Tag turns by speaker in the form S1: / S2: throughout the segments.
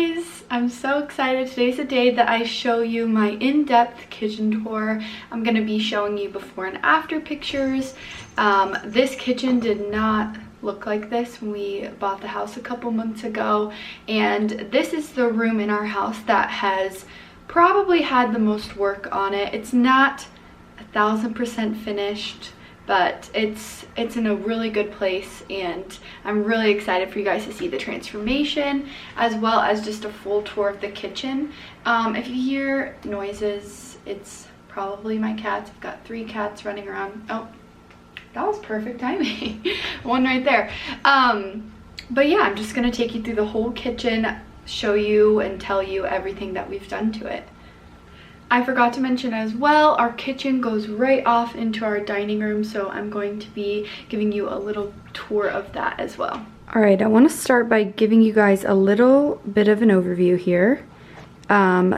S1: guys! I'm so excited. Today's the day that I show you my in-depth kitchen tour. I'm going to be showing you before and after pictures. This kitchen did not look like this when we bought the house a couple months ago, and this is the room in our house that has probably had the most work on it. It's not 1000% finished, but it's in a really good place, and I'm really excited for you guys to see the transformation as well as just a full tour of the kitchen. If you hear noises, it's probably my cats. I've got 3 cats running around. Oh, that was perfect timing. One right there. But yeah, I'm just gonna take you through the whole kitchen, show you and tell you everything that we've done to it. I forgot to mention as well, our kitchen goes right off into our dining room, so I'm going to be giving you a little tour of that as well. All right, I want to start by giving you guys a little bit of an overview here.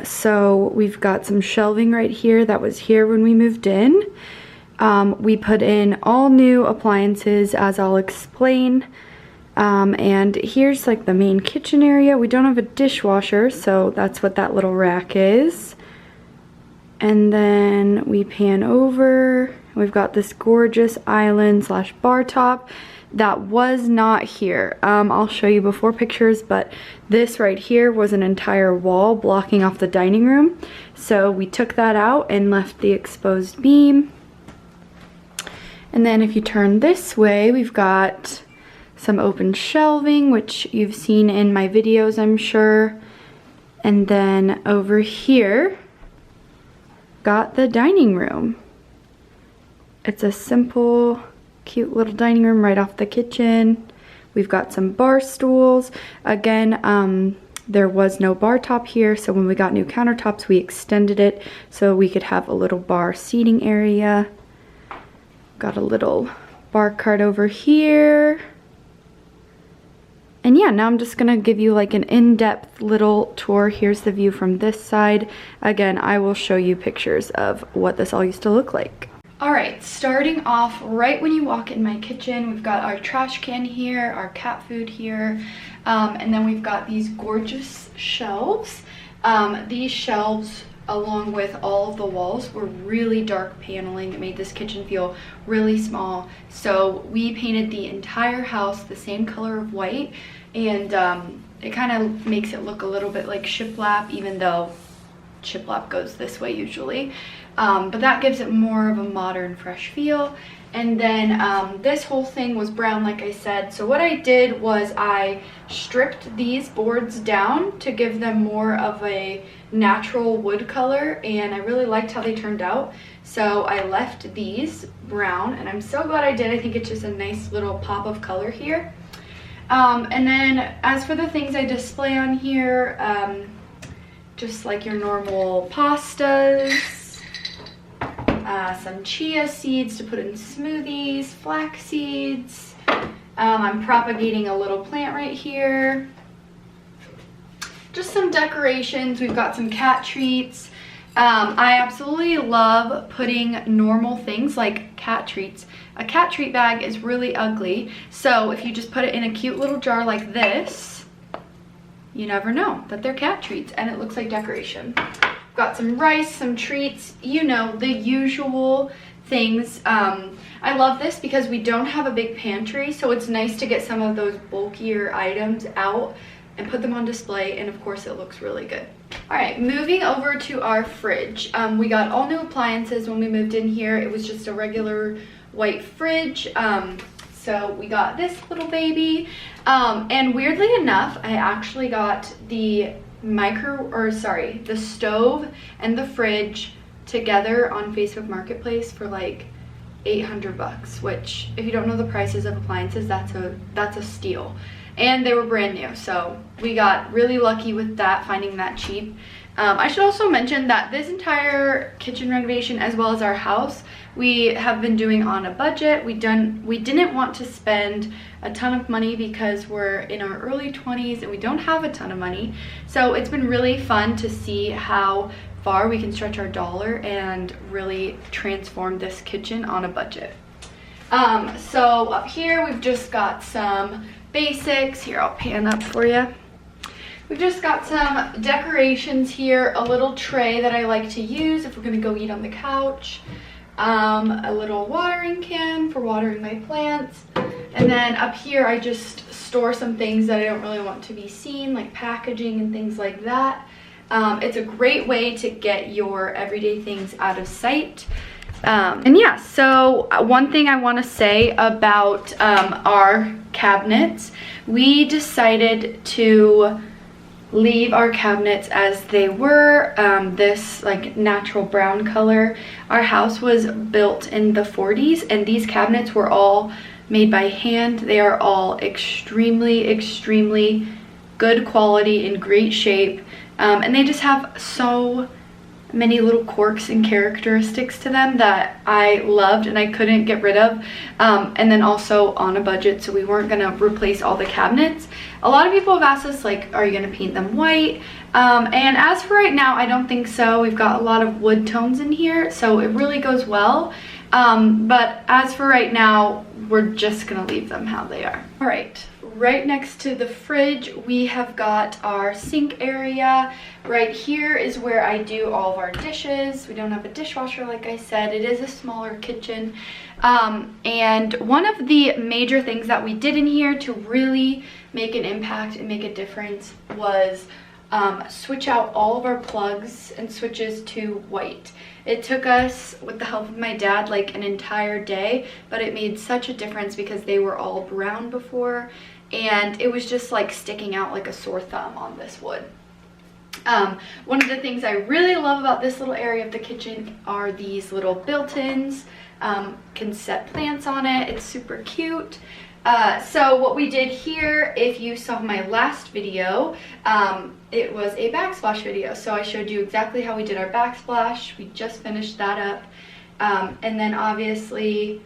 S1: So we've got some shelving right here that was here when we moved in. We put in all new appliances, as I'll explain. And here's like the main kitchen area. We don't have a dishwasher, so that's what that little rack is. And then we pan over. We've got this gorgeous island / bar top that was not here. I'll show you before pictures, but this right here was an entire wall blocking off the dining room. So we took that out and left the exposed beam. And then if you turn this way, we've got some open shelving, which you've seen in my videos, I'm sure. And then over here, got the dining room. It's a simple, cute little dining room right off the kitchen. We've got some bar stools. Again, there was no bar top here, so when we got new countertops, we extended it so we could have a little bar seating area. Got a little bar cart over here. And yeah, now I'm just gonna give you like an in-depth little tour. Here's the view from this side. Again, I will show you pictures of what this all used to look like. All right, starting off right when you walk in my kitchen, we've got our trash can here, our cat food here, and then we've got these gorgeous shelves. These shelves, along with all of the walls, were really dark paneling. It made this kitchen feel really small. So we painted the entire house the same color of white, and it kind of makes it look a little bit like shiplap, even though shiplap goes this way usually. But that gives it more of a modern, fresh feel. And then this whole thing was brown, like I said. So what I did was I stripped these boards down to give them more of a natural wood color, and I really liked how they turned out. So I left these brown, and I'm so glad I did. I think it's just a nice little pop of color here. And then as for the things I display on here, just like your normal pastas, some chia seeds to put in smoothies, flax seeds. I'm propagating a little plant right here. Just some decorations. We've got some cat treats. I absolutely love putting normal things like cat treats. A cat treat bag is really ugly, so if you just put it in a cute little jar like this, you never know that they're cat treats, and it looks like decoration. Got some rice, some treats, you know, the usual things. I love this because we don't have a big pantry, so it's nice to get some of those bulkier items out and put them on display, and of course it looks really good. All right, moving over to our fridge. We got all new appliances when we moved in here. It was just a regular white fridge. So we got this little baby, and weirdly enough, I actually got the the stove and the fridge together on Facebook Marketplace for like 800 bucks, which if you don't know the prices of appliances, that's a steal. And they were brand new, so we got really lucky with that, finding that cheap. I should also mention that this entire kitchen renovation, as well as our house, we have been doing on a budget. We didn't want to spend a ton of money because we're in our early 20s and we don't have a ton of money. So it's been really fun to see how far we can stretch our dollar and really transform this kitchen on a budget. So up here we've just got some basics. Here, I'll pan up for you. We've just got some decorations here, a little tray that I like to use if we're gonna go eat on the couch, a little watering can for watering my plants, and then up here I just store some things that I don't really want to be seen, like packaging and things like that. It's a great way to get your everyday things out of sight. And yeah, so one thing I want to say about our cabinets, we decided to leave our cabinets as they were, this like natural brown color. Our house was built in the 40s and these cabinets were all made by hand. They are all extremely good quality, in great shape, and they just have so many little quirks and characteristics to them that I loved and I couldn't get rid of, and then also on a budget, so we weren't gonna replace all the cabinets. A lot of people have asked us, like, are you gonna paint them white? And as for right now, I don't think so. We've got a lot of wood tones in here, so it really goes well, but as for right now, we're just gonna leave them how they are. All right, right next to the fridge, we have got our sink area. Right here is where I do all of our dishes. We don't have a dishwasher, like I said. It is a smaller kitchen. And one of the major things that we did in here to really make an impact and make a difference was switch out all of our plugs and switches to white. It took us, with the help of my dad, like an entire day, but it made such a difference because they were all brown before, and it was just like sticking out like a sore thumb on this wood. One of the things I really love about this little area of the kitchen are these little built-ins. Can set plants on it. It's super cute. So what we did here, if you saw my last video, it was a backsplash video. So I showed you exactly how we did our backsplash. We just finished that up. And then obviously,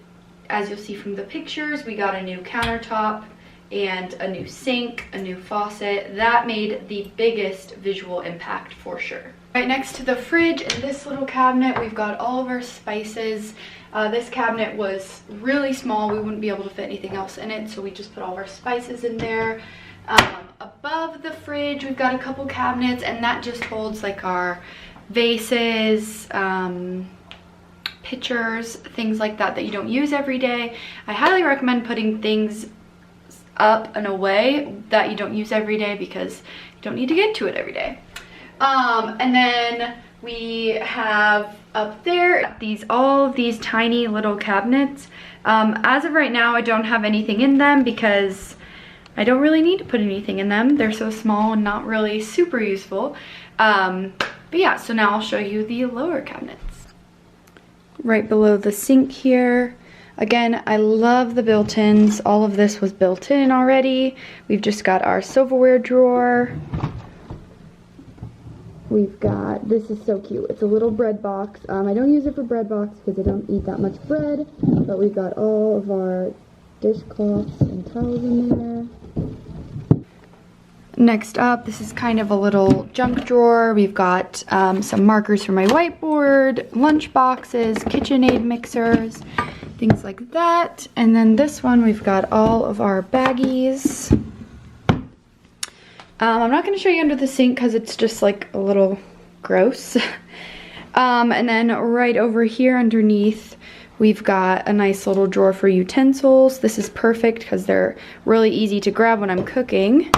S1: as you'll see from the pictures, we got a new countertop and a new sink, a new faucet. That made the biggest visual impact for sure. Right next to the fridge in this little cabinet, we've got all of our spices. This cabinet was really small. We wouldn't be able to fit anything else in it, so we just put all of our spices in there. Above the fridge, we've got a couple cabinets, and that just holds like our vases, pitchers, things like that that you don't use every day. I highly recommend putting things up and away that you don't use every day because you don't need to get to it every day. And then we have up there all of these tiny little cabinets. As of right now, I don't have anything in them because I don't really need to put anything in them. They're so small and not really super useful. But yeah, so now I'll show you the lower cabinets. Right below the sink here. Again, I love the built-ins. All of this was built in already. We've just got our silverware drawer. We've got, this is so cute. It's a little bread box. I don't use it for bread box because I don't eat that much bread, but we've got all of our dishcloths and towels in there. Next up, this is kind of a little junk drawer. We've got some markers for my whiteboard, lunch boxes, KitchenAid mixers, things like that. And then this one, we've got all of our baggies. I'm not going to show you under the sink because it's just like a little gross. And then right over here underneath, we've got a nice little drawer for utensils. This is perfect because they're really easy to grab when I'm cooking.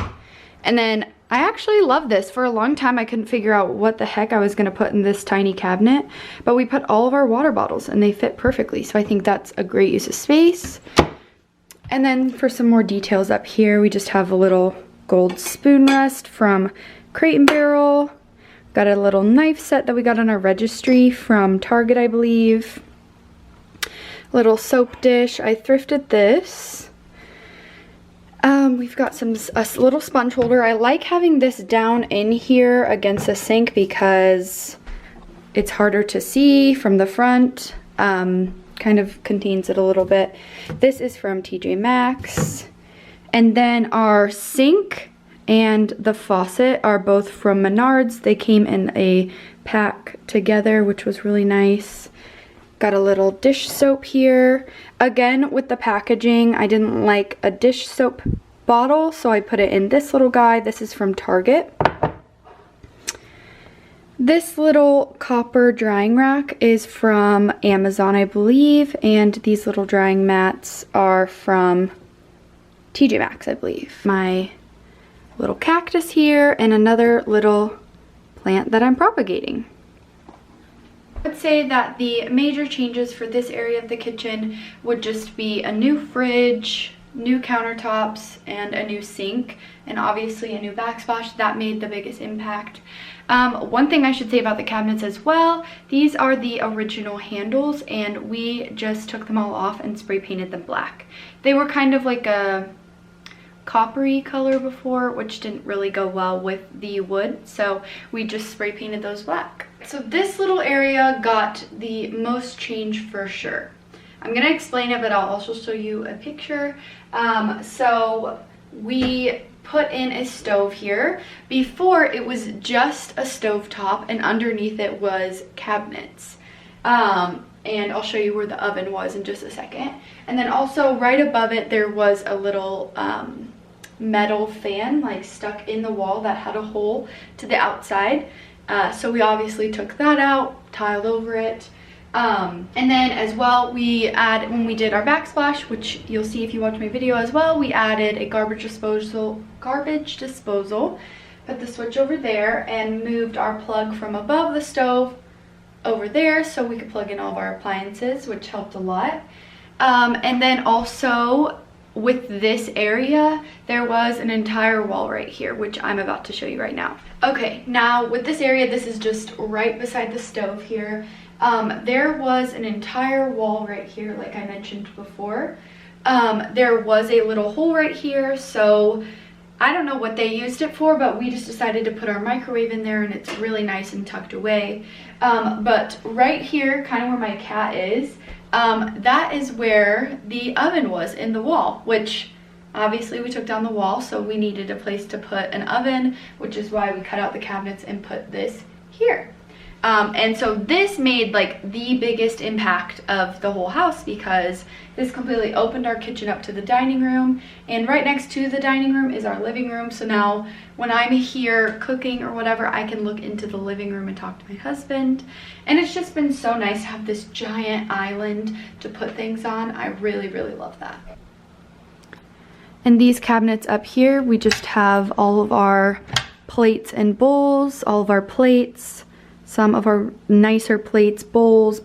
S1: And then I actually love this. For a long time, I couldn't figure out what the heck I was going to put in this tiny cabinet, but we put all of our water bottles and they fit perfectly. So I think that's a great use of space. And then for some more details up here, we just have a little gold spoon rest from Crate & Barrel. Got a little knife set that we got on our registry from Target, I believe. Little soap dish. I thrifted this. We've got a little sponge holder. I like having this down in here against the sink because it's harder to see from the front. Kind of contains it a little bit. This is from TJ Maxx. And then our sink and the faucet are both from Menards. They came in a pack together, which was really nice. Got a little dish soap here. Again, with the packaging, I didn't like a dish soap bottle, so I put it in this little guy. This is from Target. This little copper drying rack is from Amazon, I believe, and these little drying mats are from TJ Maxx, I believe. My little cactus here and another little plant that I'm propagating. I would say that the major changes for this area of the kitchen would just be a new fridge, new countertops, and a new sink, and obviously a new backsplash. That made the biggest impact. One thing I should say about the cabinets as well, these are the original handles, and we just took them all off and spray painted them black. They were kind of like a coppery color before, which didn't really go well with the wood, so we just spray painted those black. So this little area got the most change for sure. I'm gonna explain it, but I'll also show you a picture. So we put in a stove here. Before, it was just a stove top, and underneath it was cabinets. And I'll show you where the oven was in just a second. And then also right above it, there was a little metal fan like stuck in the wall that had a hole to the outside. So we obviously took that out, tiled over it. And then as well, when we did our backsplash, which you'll see if you watch my video as well, we added a garbage disposal, put the switch over there, and moved our plug from above the stove over there so we could plug in all of our appliances, which helped a lot. And then also with this area, there was an entire wall right here, which I'm about to show you right now. Okay, now with this area, this is just right beside the stove here. There was an entire wall right here, like I mentioned before. There was a little hole right here, so I don't know what they used it for, but we just decided to put our microwave in there, and it's really nice and tucked away. But right here, kind of where my cat is, that is where the oven was in the wall, which obviously we took down the wall, so we needed a place to put an oven, which is why we cut out the cabinets and put this here. And so this made like the biggest impact of the whole house, because this completely opened our kitchen up to the dining room, and right next to the dining room is our living room. So now when I'm here cooking or whatever, I can look into the living room and talk to my husband. And it's just been so nice to have this giant island to put things on. I really, really love that. And these cabinets up here, we just have all of our plates and bowls, all of our plates, some of our nicer plates, bowls.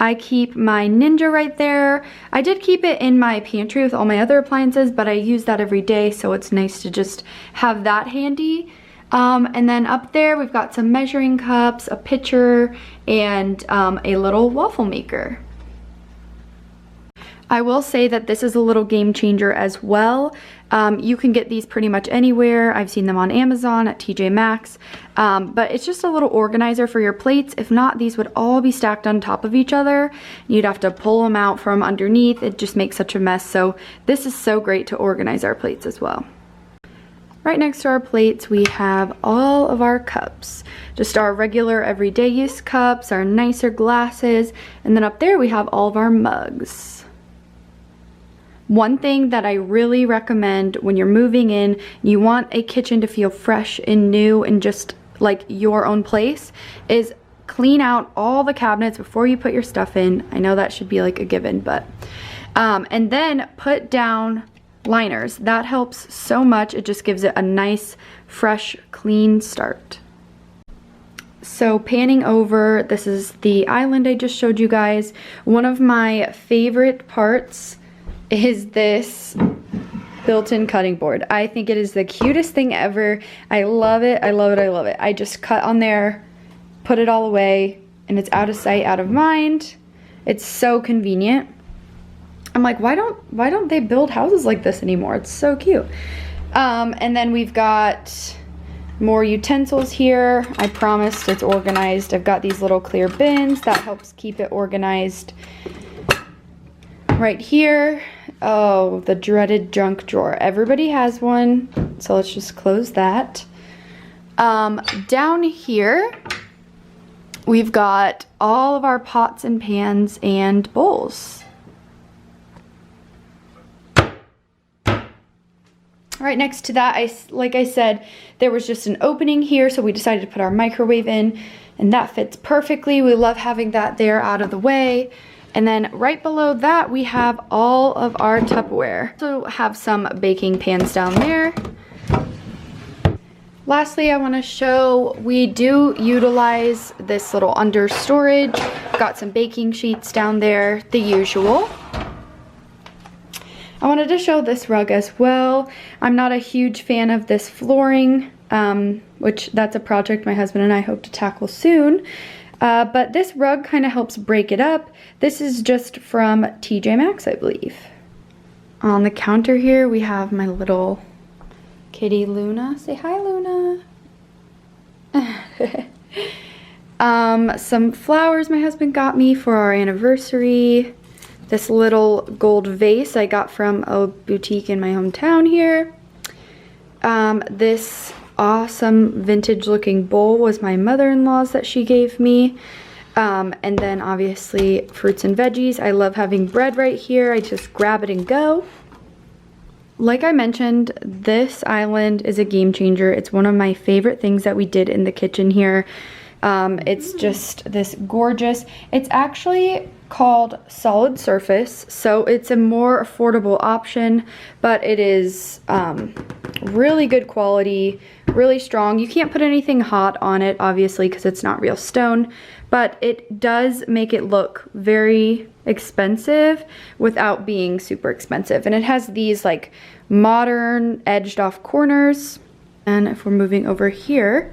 S1: I keep my Ninja right there. I did keep it in my pantry with all my other appliances, but I use that every day, so it's nice to just have that handy. And then up there, we've got some measuring cups, a pitcher, and a little waffle maker. I will say that this is a little game changer as well. You can get these pretty much anywhere. I've seen them on Amazon, at TJ Maxx, but it's just a little organizer for your plates. If not, these would all be stacked on top of each other. You'd have to pull them out from underneath. It just makes such a mess. So this is so great to organize our plates as well. Right next to our plates, we have all of our cups. Just our regular everyday use cups, our nicer glasses, and then up there we have all of our mugs. One thing that I really recommend when you're moving in, you want a kitchen to feel fresh and new and just like your own place, is clean out all the cabinets before you put your stuff in. I know that should be like a given, but and then put down liners. That helps so much. It just gives it a nice, fresh, clean start. So panning over, this is the island I just showed you guys. One of my favorite parts is this built-in cutting board. I think it is the cutest thing ever. I love it, I love it, I love it. I just cut on there, put it all away, and it's out of sight, out of mind. It's so convenient. I'm like, why don't they build houses like this anymore? It's so cute. And then we've got more utensils here. I promised it's organized. I've got these little clear bins that helps keep it organized. Right here, oh, the dreaded junk drawer. Everybody has one, so let's just close that. Down here, we've got all of our pots and pans and bowls. Right next to that, like I said, there was just an opening here, so we decided to put our microwave in, and that fits perfectly. We love having that there out of the way. And then right below that, we have all of our Tupperware. Also have some baking pans down there. Lastly, I want to show we do utilize this little under storage. Got some baking sheets down there, the usual. I wanted to show this rug as well. I'm not a huge fan of this flooring, which that's a project my husband and I hope to tackle soon. But this rug kind of helps break it up. This is just from TJ Maxx, I believe. On the counter here, we have my little kitty Luna. Say hi, Luna. Some flowers my husband got me for our anniversary. This little gold vase I got from a boutique in my hometown here. This awesome vintage looking bowl was my mother-in-law's that she gave me. And then obviously fruits and veggies. I love having bread right here. I just grab it and go. Like I mentioned, this island is a game changer. It's one of my favorite things that we did in the kitchen here. It's just this gorgeous, it's actually called solid surface, so it's a more affordable option, but it is really good quality, really strong. You can't put anything hot on it, obviously, because it's not real stone, but it does make it look very expensive without being super expensive. And it has these like modern edged off corners. And if we're moving over here,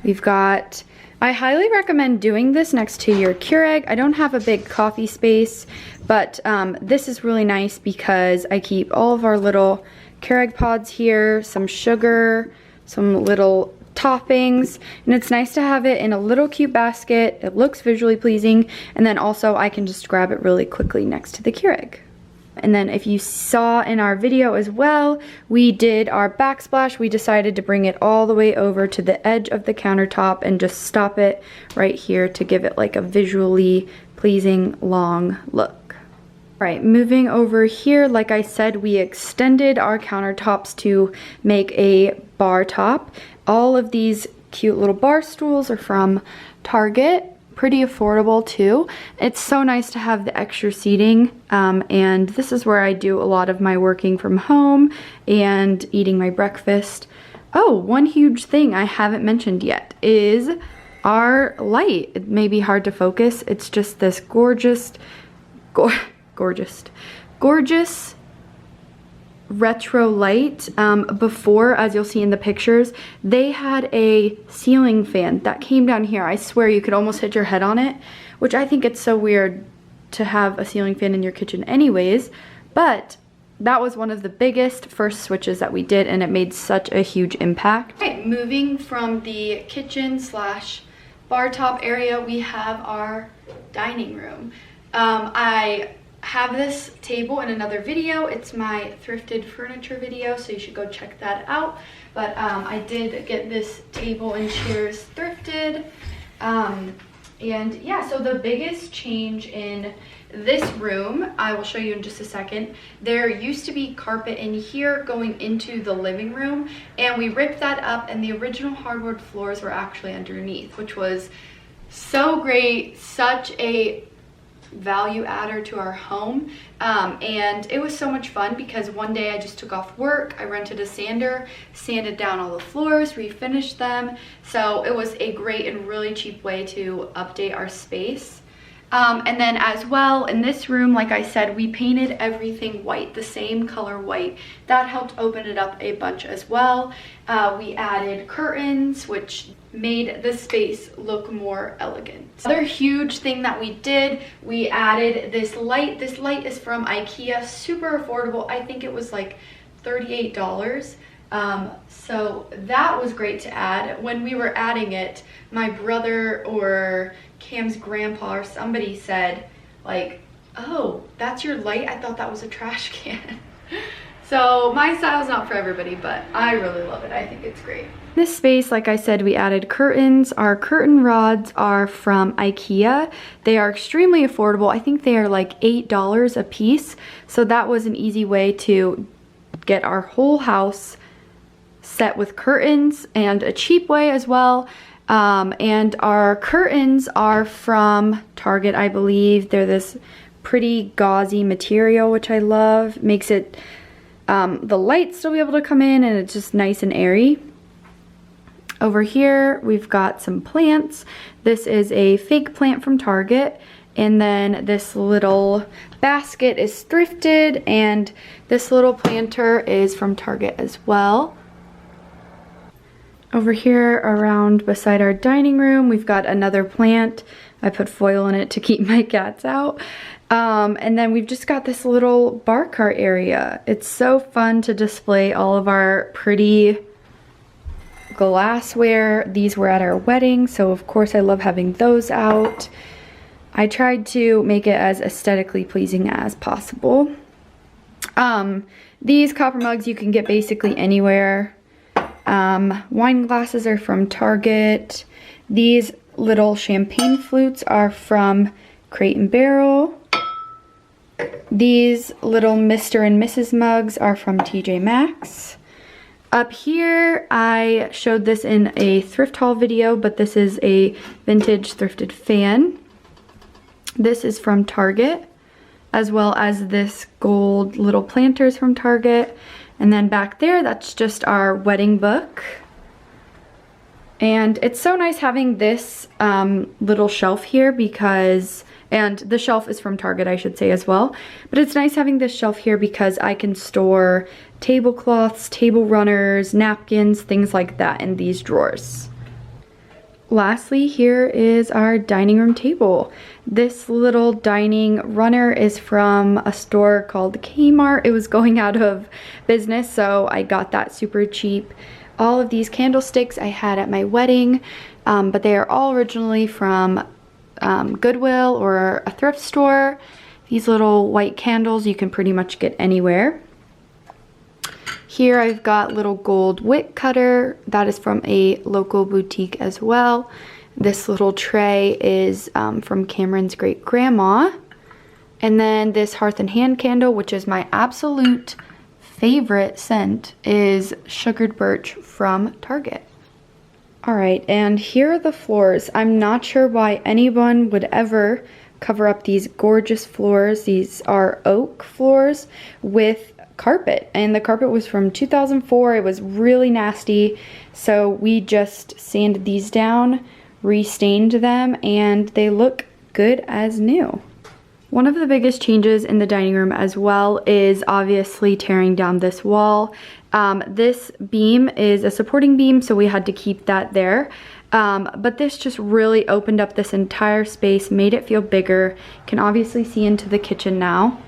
S1: we've got, I highly recommend doing this next to your Keurig. I don't have a big coffee space, but this is really nice because I keep all of our little Keurig pods here, some sugar, some little toppings, and it's nice to have it in a little cute basket. It looks visually pleasing, and then also I can just grab it really quickly next to the Keurig. And then if you saw in our video as well, we did our backsplash. We decided to bring it all the way over to the edge of the countertop and just stop it right here to give it like a visually pleasing long look. All right, moving over here, like I said, we extended our countertops to make a bar top. All of these cute little bar stools are from Target. Pretty affordable too. It's so nice to have the extra seating, and this is where I do a lot of my working from home and eating my breakfast. Oh, one huge thing I haven't mentioned yet is our light. It may be hard to focus. It's just this gorgeous retro light. Before, as you'll see in the pictures, they had a ceiling fan that came down here. I swear you could almost hit your head on it, which I think it's so weird to have a ceiling fan in your kitchen anyways, but that was one of the biggest first switches that we did, and it made such a huge impact. Okay, moving from the kitchen slash bar top area, we have our dining room. I have this table in another video. It's my thrifted furniture video, so you should go check that out. But I did get this table and chairs thrifted. And yeah, so the biggest change in this room, I will show you in just a second. There used to be carpet in here going into the living room, and we ripped that up, and the original hardwood floors were actually underneath, which was so great, such a value adder to our home. And it was so much fun because one day I just took off work, I rented a sander, sanded down all the floors, refinished them. So it was a great and really cheap way to update our space. And then as well, in this room, like I said, we painted everything white, the same color white. That helped open it up a bunch as well. We added curtains, which made the space look more elegant. Another huge thing that we did, we added this light. This light is from IKEA, super affordable. I think it was like $38. So that was great to add. When we were adding it, my brother or Cam's grandpa or somebody said like, "Oh, that's your light? I thought that was a trash can." So my style's not for everybody, but I really love it. I think it's great. This space, like I said, we added curtains. Our curtain rods are from IKEA. They are extremely affordable. I think they are like $8 a piece. So that was an easy way to get our whole house set with curtains, and a cheap way as well. And our curtains are from Target, I believe. They're this pretty gauzy material, which I love. Makes it the light still be able to come in, and it's just nice and airy. Over here we've got some plants. This is a fake plant from Target, and then this little basket is thrifted, and this little planter is from Target as well. Over here around beside our dining room, we've got another plant. I put foil in it to keep my cats out. And then we've just got this little bar cart area. It's so fun to display all of our pretty glassware. These were at our wedding, so of course I love having those out. I tried to make it as aesthetically pleasing as possible. These copper mugs you can get basically anywhere. Wine glasses are from Target. These little champagne flutes are from Crate & Barrel. These little Mr. and Mrs. mugs are from TJ Maxx. Up here, I showed this in a thrift haul video, but this is a vintage thrifted fan. This is from Target, as well as this gold little planters from Target. And then back there, that's just our wedding book. And it's so nice having this little shelf here because, and the shelf is from Target, I should say as well. But it's nice having this shelf here because I can store tablecloths, table runners, napkins, things like that in these drawers. Lastly, here is our dining room table. This little dining runner is from a store called Kmart. It was going out of business, so I got that super cheap. All of these candlesticks I had at my wedding, but they are all originally from Goodwill or a thrift store. These little white candles you can pretty much get anywhere. Here I've got little gold wick cutter. That is from a local boutique as well. This little tray is from Cameron's great grandma. And then this hearth and hand candle, which is my absolute favorite scent, is sugared birch from Target. Alright, and here are the floors. I'm not sure why anyone would ever cover up these gorgeous floors. These are oak floors with carpet, and the carpet was from 2004. It was really nasty, so we just sanded these down, restained them, and they look good as new. One of the biggest changes in the dining room as well is obviously tearing down this wall. This beam is a supporting beam, so we had to keep that there. But this just really opened up this entire space, made it feel bigger. You can obviously see into the kitchen now.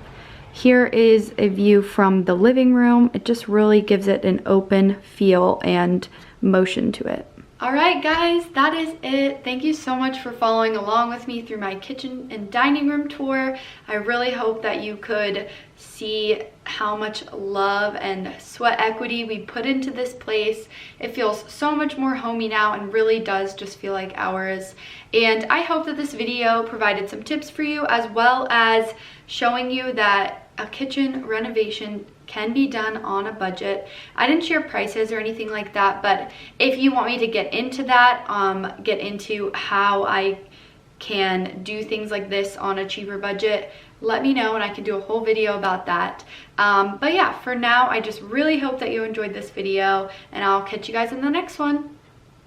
S1: Here is a view from the living room. It just really gives it an open feel and motion to it. Alright guys, that is it. Thank you so much for following along with me through my kitchen and dining room tour. I really hope that you could see how much love and sweat equity we put into this place. It feels so much more homey now and really does just feel like ours. And I hope that this video provided some tips for you, as well as showing you that a kitchen renovation can be done on a budget. I didn't share prices or anything like that, but if you want me to get into that, get into how I can do things like this on a cheaper budget, let me know and I can do a whole video about that. But yeah, for now, I just really hope that you enjoyed this video, and I'll catch you guys in the next one.